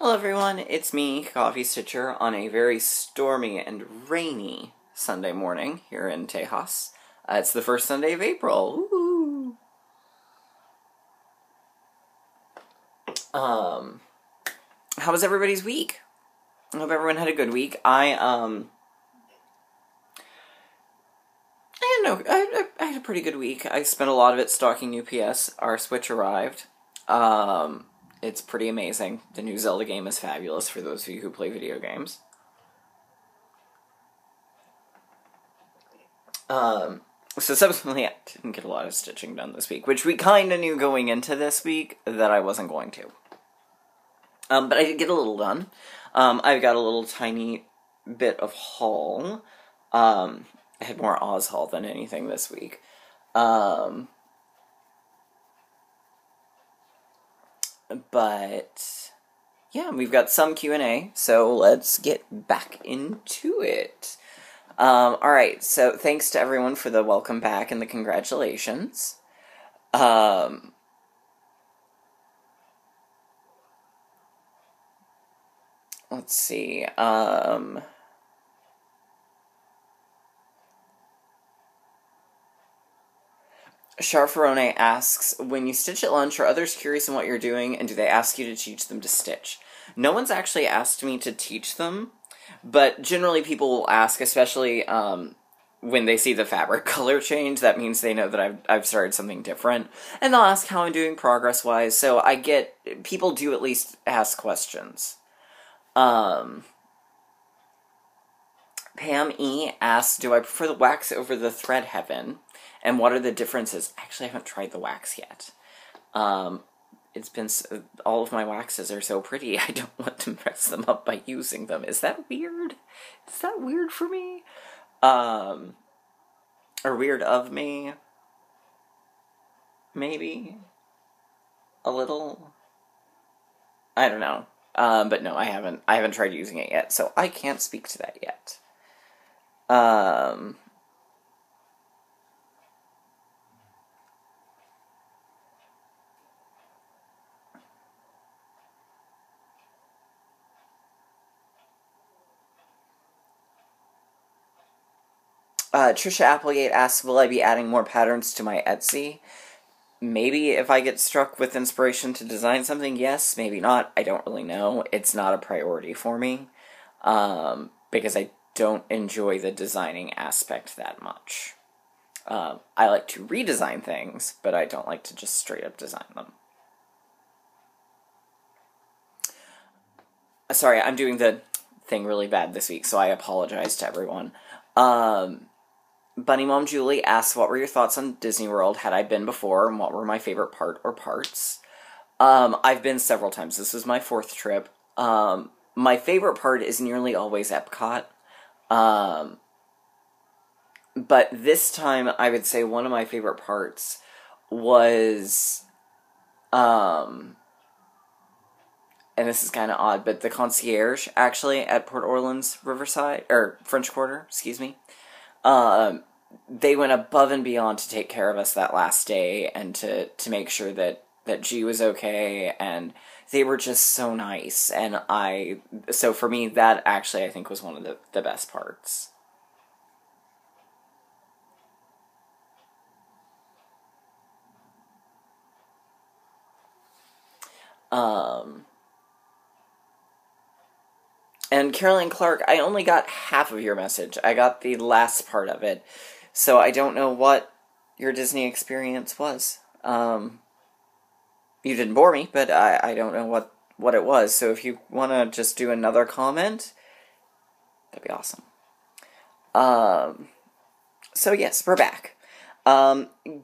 Hello everyone, it's me, Coffee Stitcher, on a very stormy and rainy Sunday morning here in Tejas. It's the first Sunday of April. Woo! How was everybody's week? I hope everyone had a good week. I had a pretty good week. I spent a lot of it stalking UPS. Our Switch arrived. It's pretty amazing. The new Zelda game is fabulous for those of you who play video games. So subsequently, I didn't get a lot of stitching done this week, which we kind of knew going into this week that I wasn't going to. But I did get a little done. I've got a little tiny bit of haul. I had more Oz haul than anything this week. But yeah, we've got some Q&A, so let's get back into it. Alright, so thanks to everyone for the welcome back and the congratulations. Let's see, Charfarone asks, when you stitch at lunch, are others curious in what you're doing, and do they ask you to teach them to stitch? No one's actually asked me to teach them, but generally people will ask, especially when they see the fabric color change. That means they know that I've started something different, and they'll ask how I'm doing progress-wise, so people do at least ask questions. Pam E. asks, do I prefer the wax over the thread heaven? And what are the differences? Actually, I haven't tried the wax yet. It's been... all of my waxes are so pretty, I don't want to mess them up by using them. Is that weird? Is that weird for me? Or weird of me? Maybe? A little? I don't know. But no, I haven't tried using it yet, so I can't speak to that yet. Trisha Applegate asks, will I be adding more patterns to my Etsy? Maybe if I get struck with inspiration to design something, yes, maybe not. I don't really know. It's not a priority for me, because I don't enjoy the designing aspect that much. I like to redesign things, but I don't like to just straight up design them. Sorry, I'm doing the thing really bad this week, so I apologize to everyone. Bunny Mom Julie asks, what were your thoughts on Disney World? Had I been before, and what were my favorite part or parts? I've been several times. This was my 4th trip. My favorite part is nearly always Epcot. But this time, I would say one of my favorite parts was, and this is kind of odd, but the concierge, actually, at Port Orleans Riverside, or French Quarter, excuse me. They went above and beyond to take care of us that last day, and to make sure that G was okay, and they were just so nice, and so for me, that actually, I think, was one of the best parts. And Carolyn Clark, I only got half of your message. I got the last part of it. So I don't know what your Disney experience was. You didn't bore me, but I don't know what it was. So if you want to just do another comment, that'd be awesome. So yes, we're back.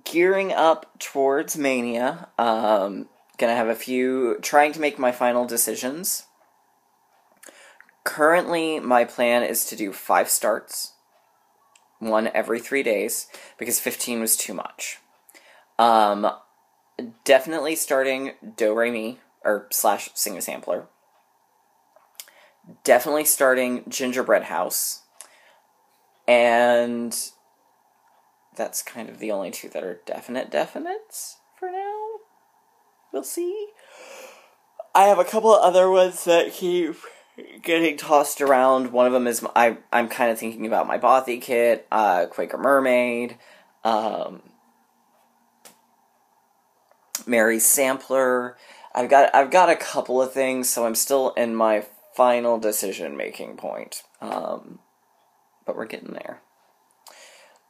Gearing up towards Mania. Gonna have a few... trying to make my final decisions. Currently, my plan is to do 5 starts, 1 every 3 days, because 15 was too much. Definitely starting Do-Re-Mi, or / Sing a Sampler. Definitely starting Gingerbread House. And that's kind of the only 2 that are definites for now. We'll see. I have a couple of other ones that keep getting tossed around. One of them is I'm kind of thinking about my Bothy kit, Quaker Mermaid, Mary's Sampler. I've got a couple of things, so I'm still in my final decision making point. But we're getting there.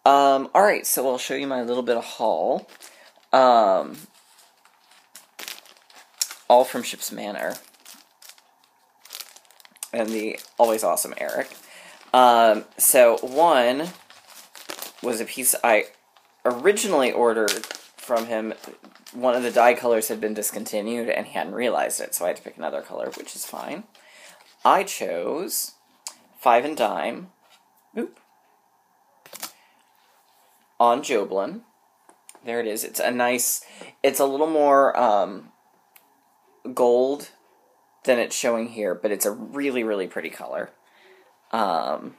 Alright, so I'll show you my little bit of haul. All from Ships Manor. And the always awesome Eric. So one was a piece I originally ordered from him. One of the dye colors had been discontinued, and he hadn't realized it, so I had to pick another color, which is fine. I chose 5 and Dime. Oop. On Joblin. There it is. It's a nice... It's a little more gold than it's showing here, but it's a really, really pretty color. Fold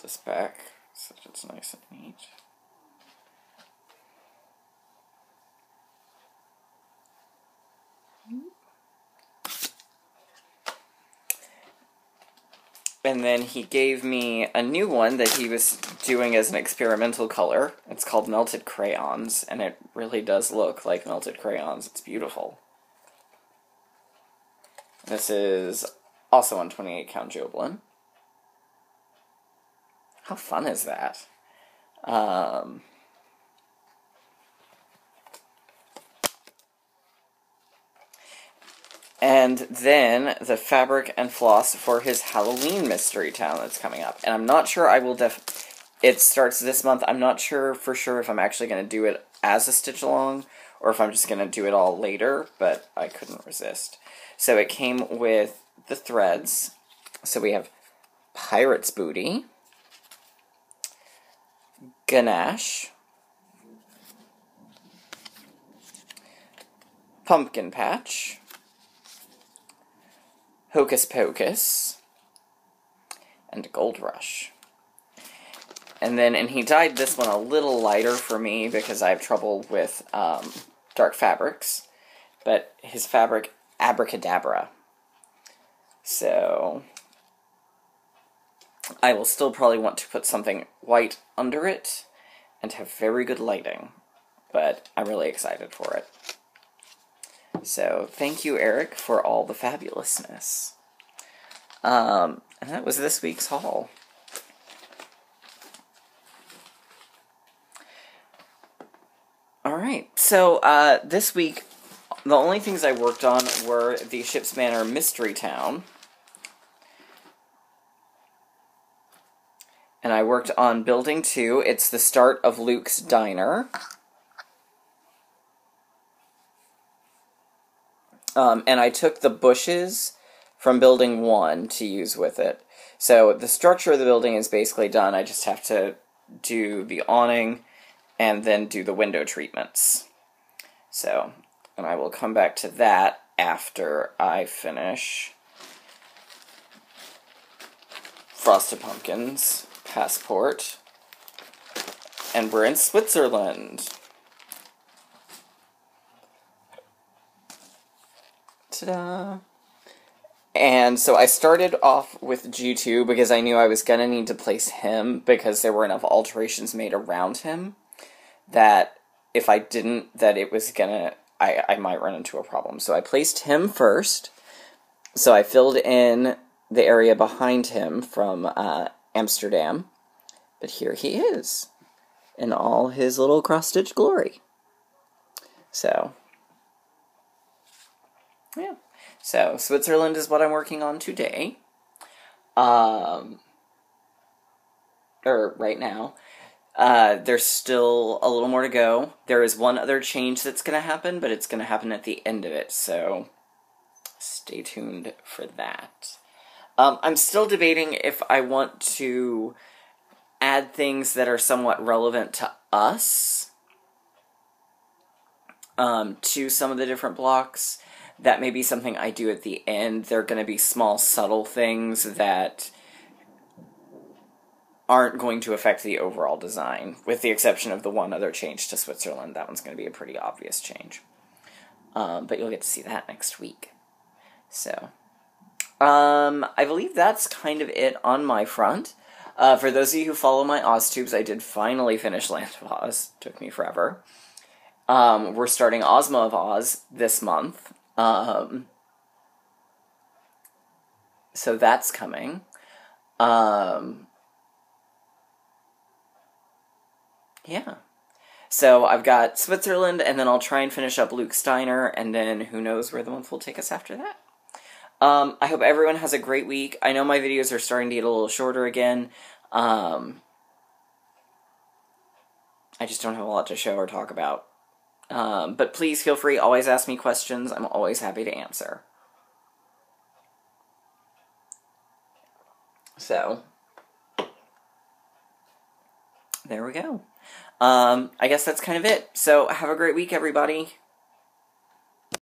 this back so that it's nice and neat. And then he gave me a new one that he was doing as an experimental color. It's called Melted Crayons, and it really does look like melted crayons. It's beautiful. This is also on 28 count Joblin. How fun is that? And then the fabric and floss for his Halloween Mystery Town that's coming up. And I'm not sure I will it starts this month. I'm not sure for sure if I'm actually going to do it as a stitch along or if I'm just going to do it all later, but I couldn't resist. So it came with the threads. So we have Pirate's Booty, Ganache, Pumpkin Patch, Hocus Pocus, and Gold Rush. And he dyed this one a little lighter for me because I have trouble with dark fabrics. But his fabric, Abracadabra. So I will still probably want to put something white under it and have very good lighting. But I'm really excited for it. So, thank you, Eric, for all the fabulousness. And that was this week's haul. Alright, so, this week, the only things I worked on were the Ships Manor Mystery Town. And I worked on Building 2. It's the start of Luke's Diner. And I took the bushes from Building 1 to use with it. So the structure of the building is basically done. I just have to do the awning and then do the window treatments. So, and I will come back to that after I finish Frosted Pumpkins, Passport, and we're in Switzerland. Ta-da! And so I started off with G2 because I knew I was going to need to place him because there were enough alterations made around him that if I didn't, that it was going to, I might run into a problem. So I placed him first. So I filled in the area behind him from Amsterdam. But here he is in all his little cross-stitch glory. So... yeah. So, Switzerland is what I'm working on today. Or right now. There's still a little more to go. There is one other change that's going to happen, but it's going to happen at the end of it, so stay tuned for that. I'm still debating if I want to add things that are somewhat relevant to us to some of the different blocks. That may be something I do at the end. They're going to be small, subtle things that aren't going to affect the overall design, with the exception of the one other change to Switzerland. That one's going to be a pretty obvious change. But you'll get to see that next week. So, I believe that's kind of it on my front. For those of you who follow my OzTubes, I did finally finish Land of Oz. Took me forever. We're starting Ozma of Oz this month. So that's coming. Yeah. So I've got Switzerland, and then I'll try and finish up Luke Steiner, and then who knows where the month will take us after that. I hope everyone has a great week. I know my videos are starting to get a little shorter again. I just don't have a lot to show or talk about. But please feel free, always ask me questions. I'm always happy to answer. So, there we go. I guess that's kind of it. So, have a great week, everybody.